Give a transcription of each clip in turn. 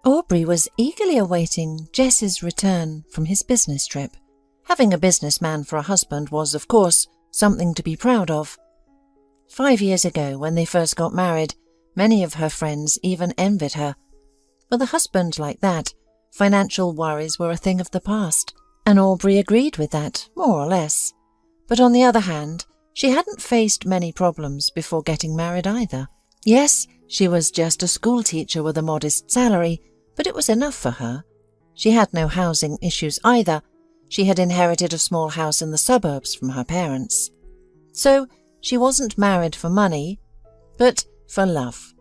Aubrey was eagerly awaiting Jess's return from his business trip. Having a businessman for a husband was, of course, something to be proud of. 5 years ago, when they first got married, many of her friends even envied her. With a husband like that, financial worries were a thing of the past, and Aubrey agreed with that, more or less. But on the other hand, she hadn't faced many problems before getting married either. Yes, she was just a schoolteacher with a modest salary, but it was enough for her. She had no housing issues either. She had inherited a small house in the suburbs from her parents. So she wasn't married for money, but for love.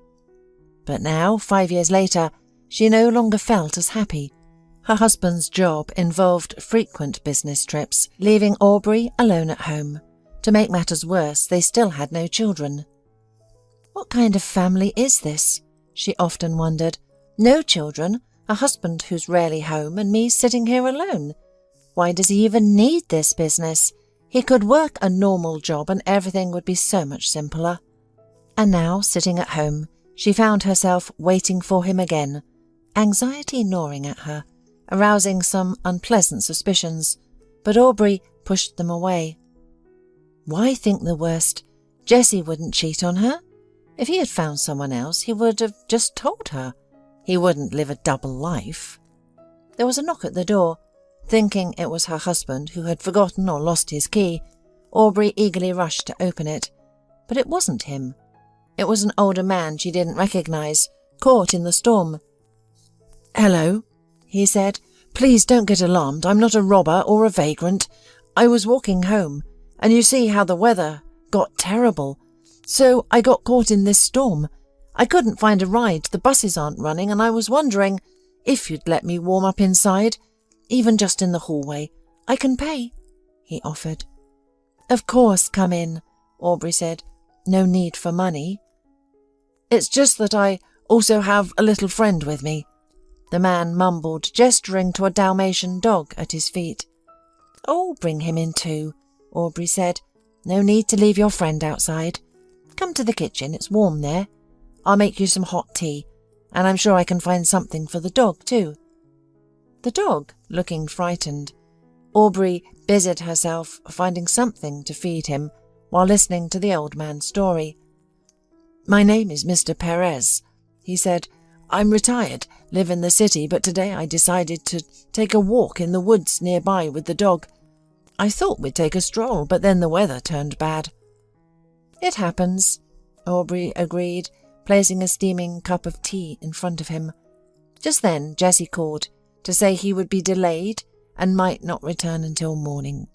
But now, 5 years later, she no longer felt as happy. Her husband's job involved frequent business trips, leaving Aubrey alone at home. To make matters worse, they still had no children. What kind of family is this? She often wondered. No children, a husband who's rarely home, and me sitting here alone. Why does he even need this business? He could work a normal job and everything would be so much simpler. And now, sitting at home, she found herself waiting for him again, anxiety gnawing at her, arousing some unpleasant suspicions, but Aubrey pushed them away. Why think the worst? Jessie wouldn't cheat on her. If he had found someone else, he would have just told her. He wouldn't live a double life. There was a knock at the door. Thinking it was her husband who had forgotten or lost his key, Aubrey eagerly rushed to open it. But it wasn't him. It was an older man she didn't recognize, caught in the storm. "Hello," he said. "Please don't get alarmed. I'm not a robber or a vagrant. I was walking home, and you see how the weather got terrible. So I got caught in this storm. I couldn't find a ride, the buses aren't running, and I was wondering if you'd let me warm up inside, even just in the hallway. I can pay," he offered. "Of course, come in," Aubrey said. "No need for money." "It's just that I also have a little friend with me," the man mumbled, gesturing to a Dalmatian dog at his feet. "Oh, bring him in too," Aubrey said. "No need to leave your friend outside. Come to the kitchen, it's warm there. I'll make you some hot tea, and I'm sure I can find something for the dog too." The dog, looking frightened, Aubrey busied herself finding something to feed him while listening to the old man's story. "My name is Mr. Perez," he said. "I'm retired, live in the city, but today I decided to take a walk in the woods nearby with the dog. I thought we'd take a stroll, but then the weather turned bad." "It happens," Aubrey agreed, placing a steaming cup of tea in front of him. Just then Jessie called to say he would be delayed and might not return until morning.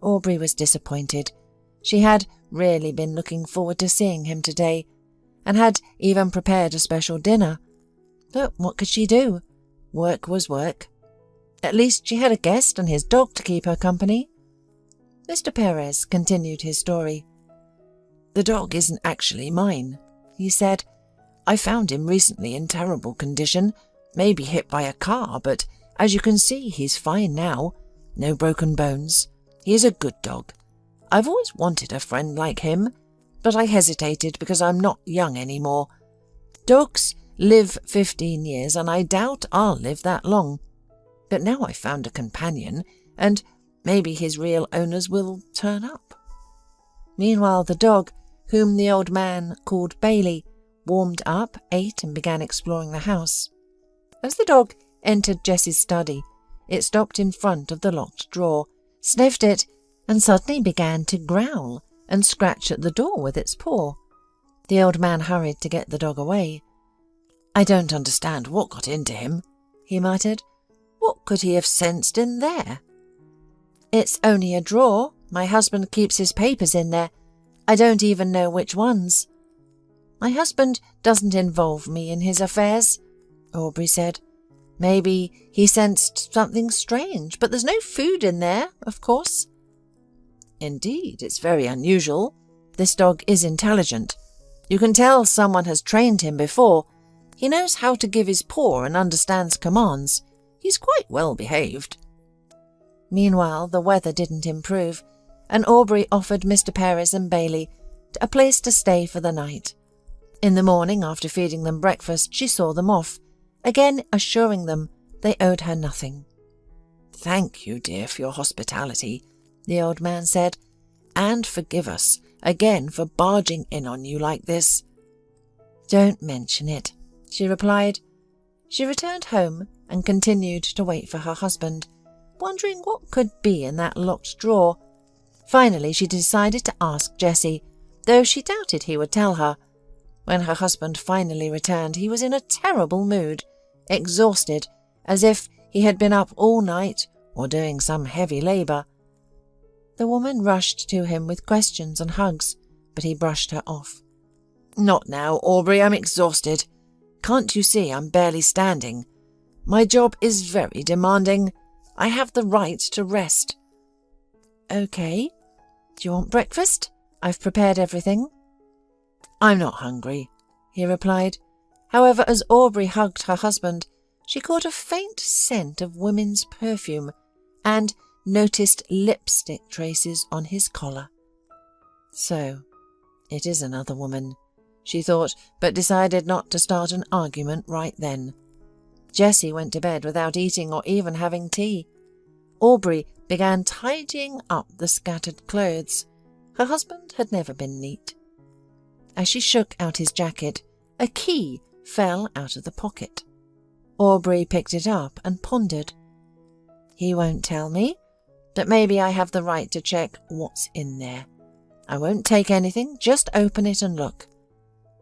Aubrey was disappointed. She had really been looking forward to seeing him today, and had even prepared a special dinner. But what could she do? Work was work. At least she had a guest and his dog to keep her company. Mr. Perez continued his story. "The dog isn't actually mine," he said. "I found him recently in terrible condition, maybe hit by a car, but as you can see, he's fine now. No broken bones. He's a good dog. I've always wanted a friend like him, but I hesitated because I'm not young anymore. Dogs live 15 years, and I doubt I'll live that long. But now I've found a companion, and maybe his real owners will turn up." Meanwhile, the dog, whom the old man called Bailey, warmed up, ate, and began exploring the house. As the dog entered Jessie's study, it stopped in front of the locked drawer, sniffed it, and suddenly began to growl and scratch at the door with its paw. The old man hurried to get the dog away. "I don't understand what got into him," he muttered. "What could he have sensed in there?" "It's only a drawer. My husband keeps his papers in there. I don't even know which ones." "My husband doesn't involve me in his affairs," Aubrey said. "Maybe he sensed something strange, but there's no food in there, of course." "Indeed, it's very unusual. This dog is intelligent. You can tell someone has trained him before. He knows how to give his paw and understands commands. He's quite well behaved." Meanwhile, the weather didn't improve, and Aubrey offered Mr. Perez and Bailey a place to stay for the night. In the morning, after feeding them breakfast, she saw them off, again assuring them they owed her nothing. "Thank you, dear, for your hospitality," the old man said, "and forgive us again for barging in on you like this." "Don't mention it," she replied. She returned home and continued to wait for her husband, wondering what could be in that locked drawer. Finally, she decided to ask Jessie, though she doubted he would tell her. When her husband finally returned, he was in a terrible mood, exhausted, as if he had been up all night or doing some heavy labour. The woman rushed to him with questions and hugs, but he brushed her off. "Not now, Aubrey, I'm exhausted. Can't you see I'm barely standing? My job is very demanding. I have the right to rest." "Okay. Do you want breakfast? I've prepared everything." "I'm not hungry," he replied. However, as Aubrey hugged her husband, she caught a faint scent of women's perfume and noticed lipstick traces on his collar. So, it is another woman, she thought, but decided not to start an argument right then. Jessie went to bed without eating or even having tea. Aubrey began tidying up the scattered clothes. Her husband had never been neat. As she shook out his jacket, a key fell out of the pocket. Aubrey picked it up and pondered. "He won't tell me, but maybe I have the right to check what's in there. I won't take anything, just open it and look.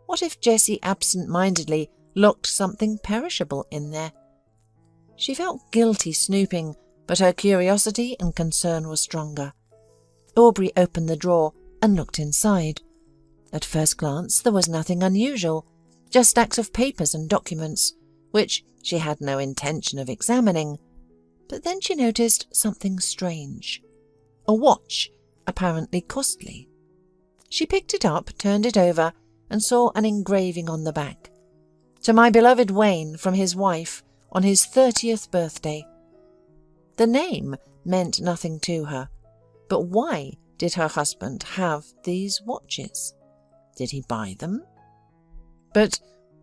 What if Jessie absent-mindedly locked something perishable in there?" She felt guilty snooping, but her curiosity and concern were stronger. Aubrey opened the drawer and looked inside. At first glance, there was nothing unusual, just stacks of papers and documents, which she had no intention of examining. But then she noticed something strange. A watch, apparently costly. She picked it up, turned it over, and saw an engraving on the back. "To my beloved Wayne, from his wife, on his 30th birthday." The name meant nothing to her, but why did her husband have these watches? Did he buy them? But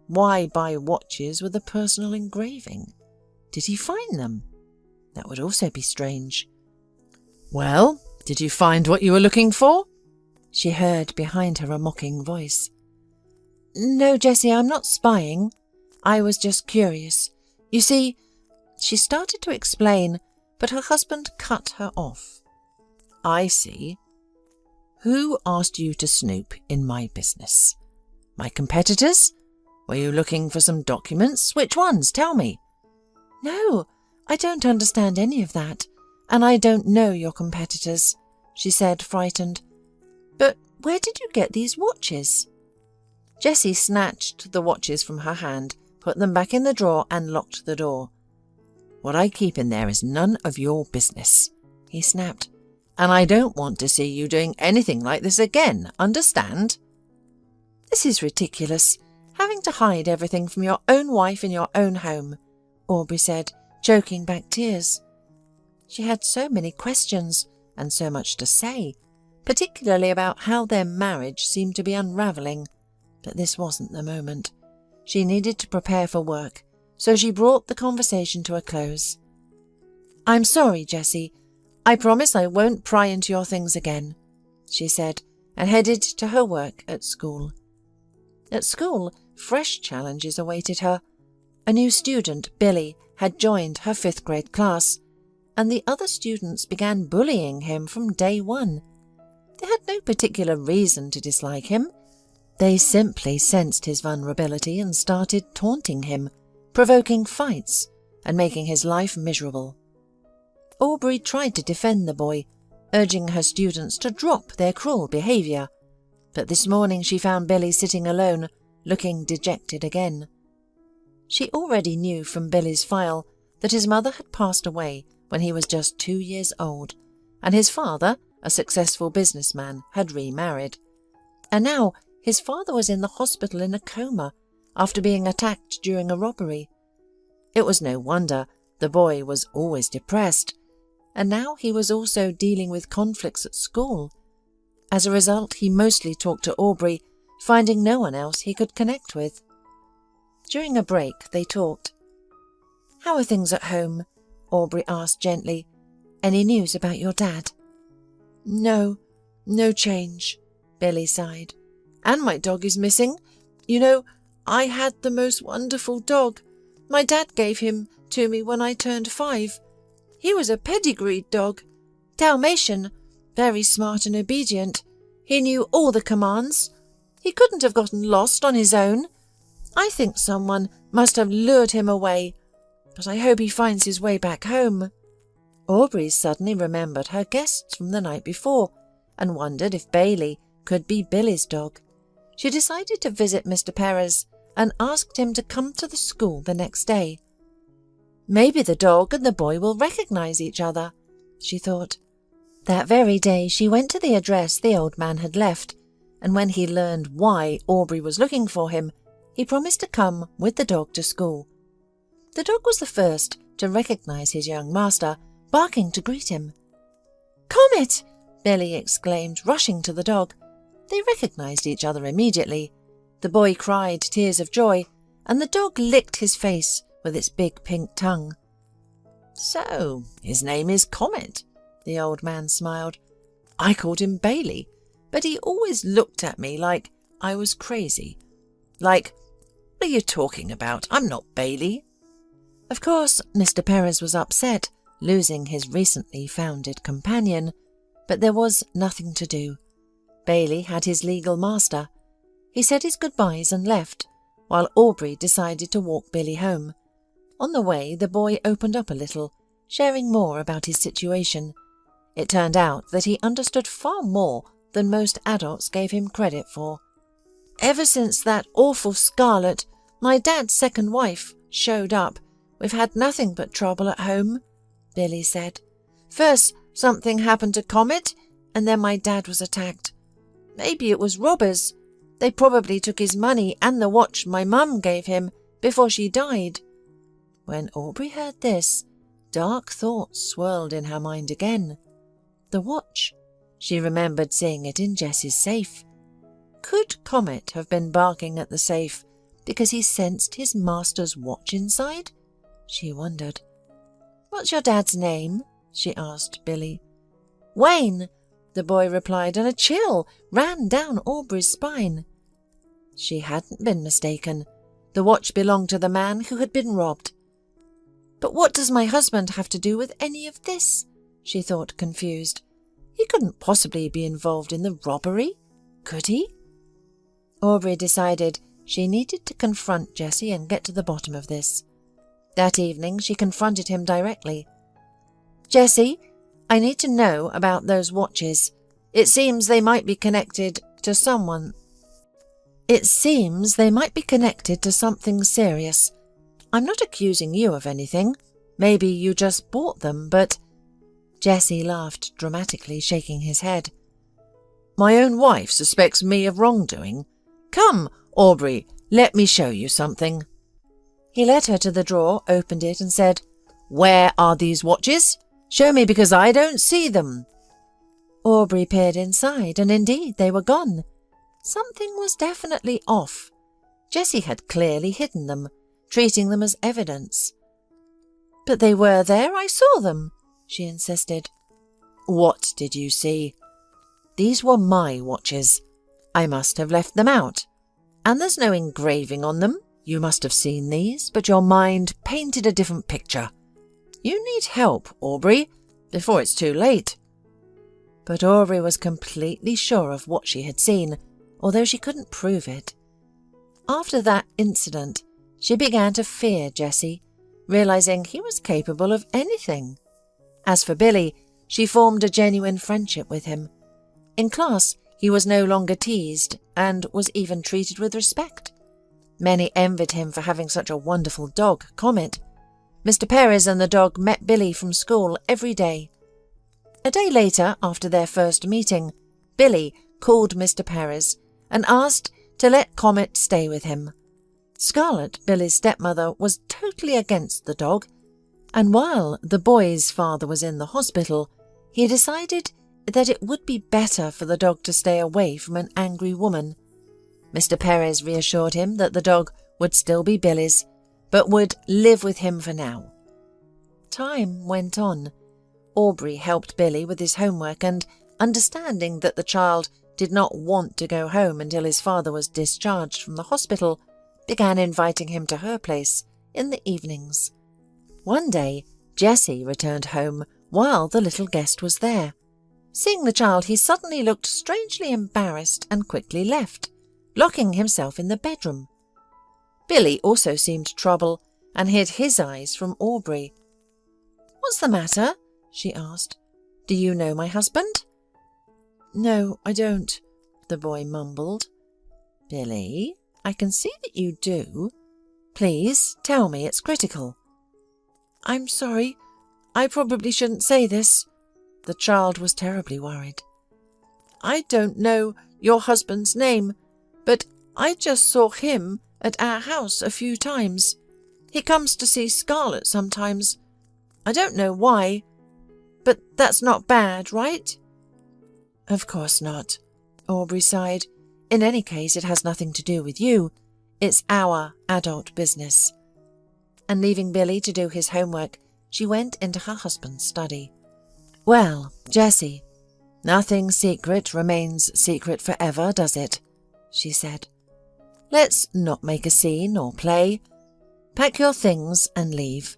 why buy watches with a personal engraving? Did he find them? That would also be strange. "Well, did you find what you were looking for?" she heard behind her a mocking voice. "No, Jessie, I'm not spying. I was just curious. You see," she started to explain, but her husband cut her off. "I see. Who asked you to snoop in my business? My competitors? Were you looking for some documents? Which ones? Tell me." "No, I don't understand any of that, and I don't know your competitors," she said, frightened. "But where did you get these watches?" Jessie snatched the watches from her hand, put them back in the drawer and locked the door. "What I keep in there is none of your business," he snapped, "and I don't want to see you doing anything like this again, understand?" "This is ridiculous, having to hide everything from your own wife in your own home," Aubrey said, choking back tears. She had so many questions and so much to say, particularly about how their marriage seemed to be unravelling, but this wasn't the moment. She needed to prepare for work, so she brought the conversation to a close. "I'm sorry, Jessie. I promise I won't pry into your things again," she said, and headed to her work at school. At school, fresh challenges awaited her. A new student, Billy, had joined her 5th grade class, and the other students began bullying him from day one. They had no particular reason to dislike him. They simply sensed his vulnerability and started taunting him, provoking fights, and making his life miserable. Aubrey tried to defend the boy, urging her students to drop their cruel behaviour, but this morning she found Billy sitting alone, looking dejected again. She already knew from Billy's file that his mother had passed away when he was just 2 years old, and his father, a successful businessman, had remarried. And now his father was in the hospital in a coma after being attacked during a robbery. It was no wonder the boy was always depressed, and now he was also dealing with conflicts at school. As a result, he mostly talked to Aubrey, finding no one else he could connect with. During a break, they talked. "How are things at home?" Aubrey asked gently. "Any news about your dad?" "No change," Billy sighed. "And my dog is missing. You know, I had the most wonderful dog. My dad gave him to me when I turned 5. He was a pedigreed dog. Dalmatian, very smart and obedient. He knew all the commands. He couldn't have gotten lost on his own. I think someone must have lured him away, but I hope he finds his way back home." Aubrey suddenly remembered her guests from the night before and wondered if Bailey could be Billy's dog. She decided to visit Mr. Perez and asked him to come to the school the next day. Maybe the dog and the boy will recognize each other, she thought. That very day she went to the address the old man had left, and when he learned why Aubrey was looking for him, he promised to come with the dog to school. The dog was the first to recognize his young master, barking to greet him. "Comet!" Billy exclaimed, rushing to the dog. They recognized each other immediately. The boy cried tears of joy, and the dog licked his face with its big pink tongue. "So, his name is Comet," the old man smiled. "I called him Bailey, but he always looked at me like I was crazy. Like, what are you talking about? I'm not Bailey." Of course, Mr. Perez was upset, losing his recently founded companion, but there was nothing to do. Bailey had his legal master. He said his goodbyes and left, while Aubrey decided to walk Billy home. On the way, the boy opened up a little, sharing more about his situation. It turned out that he understood far more than most adults gave him credit for. "Ever since that awful Scarlett, my dad's second wife, showed up, we've had nothing but trouble at home," Billy said. "First, something happened to Comet, and then my dad was attacked. Maybe it was robbers. They probably took his money and the watch my mum gave him before she died." When Aubrey heard this, dark thoughts swirled in her mind again. The watch. She remembered seeing it in Jess's safe. Could Comet have been barking at the safe because he sensed his master's watch inside? She wondered. "What's your dad's name?" she asked Billy. "Wayne," the boy replied, and a chill ran down Aubrey's spine. She hadn't been mistaken. The watch belonged to the man who had been robbed. "But what does my husband have to do with any of this?" she thought, confused. "He couldn't possibly be involved in the robbery, could he?" Aubrey decided she needed to confront Jesse and get to the bottom of this. That evening she confronted him directly. "Jesse, I need to know about those watches. It seems they might be connected to someone. It seems they might be connected to something serious. I'm not accusing you of anything. Maybe you just bought them, but—" Jesse laughed dramatically, shaking his head. "My own wife suspects me of wrongdoing. Come, Aubrey, let me show you something." He led her to the drawer, opened it, and said, "Where are these watches? Show me, because I don't see them." Aubrey peered inside, and indeed they were gone. Something was definitely off. Jesse had clearly hidden them, treating them as evidence. "But they were there, I saw them," she insisted. "What did you see?" "These were my watches. I must have left them out. And there's no engraving on them. You must have seen these, but your mind painted a different picture. You need help, Aubrey, before it's too late." But Aubrey was completely sure of what she had seen, although she couldn't prove it. After that incident, she began to fear Jesse, realizing he was capable of anything. As for Billy, she formed a genuine friendship with him. In class, he was no longer teased and was even treated with respect. Many envied him for having such a wonderful dog, Comet. Mr. Perez and the dog met Billy from school every day. A day later, after their first meeting, Billy called Mr. Perez and asked to let Comet stay with him. Scarlett, Billy's stepmother, was totally against the dog, and while the boy's father was in the hospital, he decided that it would be better for the dog to stay away from an angry woman. Mr. Perez reassured him that the dog would still be Billy's, but would live with him for now. Time went on. Aubrey helped Billy with his homework and, understanding that the child did not want to go home until his father was discharged from the hospital, began inviting him to her place in the evenings. One day, Jesse returned home while the little guest was there. Seeing the child, he suddenly looked strangely embarrassed and quickly left, locking himself in the bedroom. Billy also seemed troubled and hid his eyes from Aubrey. "What's the matter?" she asked. "Do you know my husband?" "No, I don't," the boy mumbled. "Billy, I can see that you do. Please tell me, it's critical." "I'm sorry. I probably shouldn't say this." The child was terribly worried. "I don't know your husband's name, but I just saw him at our house a few times. He comes to see Scarlett sometimes. I don't know why, but that's not bad, right?" "Of course not," Aubrey sighed. "In any case, it has nothing to do with you. It's our adult business." And leaving Billy to do his homework, she went into her husband's study. "Well, Jessie, nothing secret remains secret forever, does it?" she said. "Let's not make a scene or play. Pack your things and leave.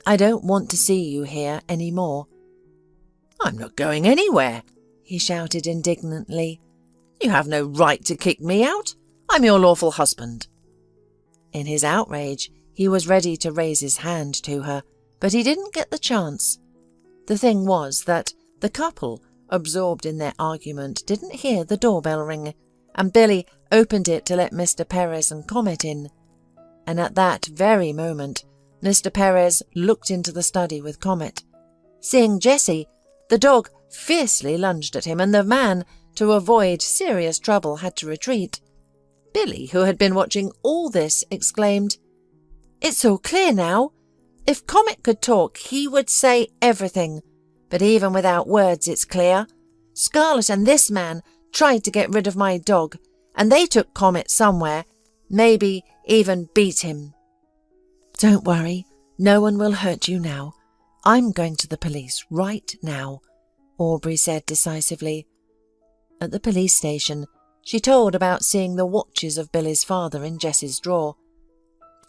I don't want to see you here any more." "I'm not going anywhere," he shouted indignantly. "You have no right to kick me out. I'm your lawful husband." In his outrage, he was ready to raise his hand to her, but he didn't get the chance. The thing was that the couple, absorbed in their argument, didn't hear the doorbell ring, and Billy opened it to let Mr. Perez and Comet in. And at that very moment, Mr. Perez looked into the study with Comet. Seeing Jessie, the dog fiercely lunged at him, and the man, to avoid serious trouble, had to retreat. Billy, who had been watching all this, exclaimed, "It's all clear now. If Comet could talk, he would say everything. But even without words, it's clear. Scarlett and this man tried to get rid of my dog, and they took Comet somewhere, maybe even beat him." "Don't worry, no one will hurt you now. I'm going to the police right now," Aubrey said decisively. At the police station, she told about seeing the watches of Billy's father in Jessie's drawer.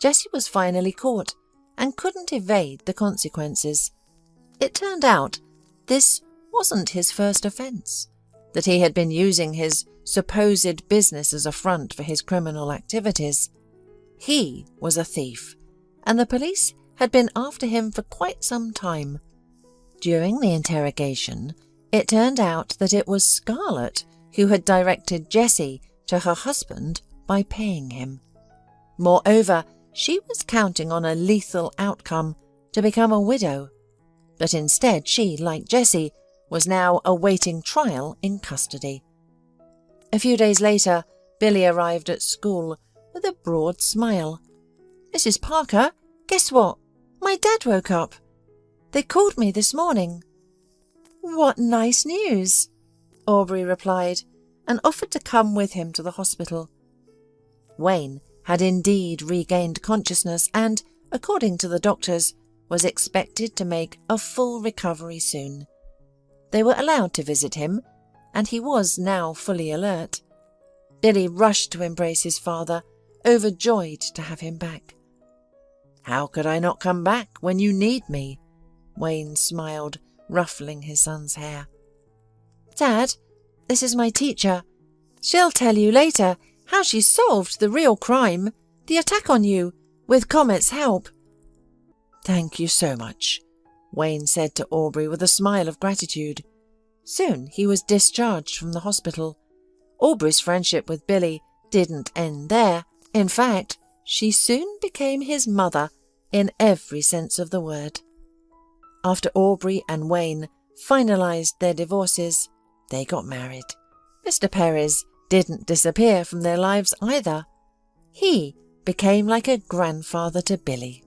Jessie was finally caught and couldn't evade the consequences. It turned out this wasn't his first offence, that he had been using his supposed business as a front for his criminal activities. He was a thief, and the police had been after him for quite some time. During the interrogation, it turned out that it was Scarlett who had directed Jessie to her husband by paying him. Moreover, she was counting on a lethal outcome to become a widow, but instead she, like Jessie, was now awaiting trial in custody. A few days later, Billy arrived at school with a broad smile. "Mrs. Parker, guess what? My dad woke up. They called me this morning." "What nice news," Aubrey replied, and offered to come with him to the hospital. Wayne had indeed regained consciousness and, according to the doctors, was expected to make a full recovery soon. They were allowed to visit him, and he was now fully alert. Billy rushed to embrace his father, overjoyed to have him back. "How could I not come back when you need me?" Wayne smiled, ruffling his son's hair. "Dad, this is my teacher. She'll tell you later how she solved the real crime, the attack on you, with Comet's help." "Thank you so much," Wayne said to Aubrey with a smile of gratitude. Soon he was discharged from the hospital. Aubrey's friendship with Billy didn't end there. In fact, she soon became his mother in every sense of the word. After Aubrey and Wayne finalized their divorces, they got married. Mr. Perez didn't disappear from their lives either. He became like a grandfather to Billy.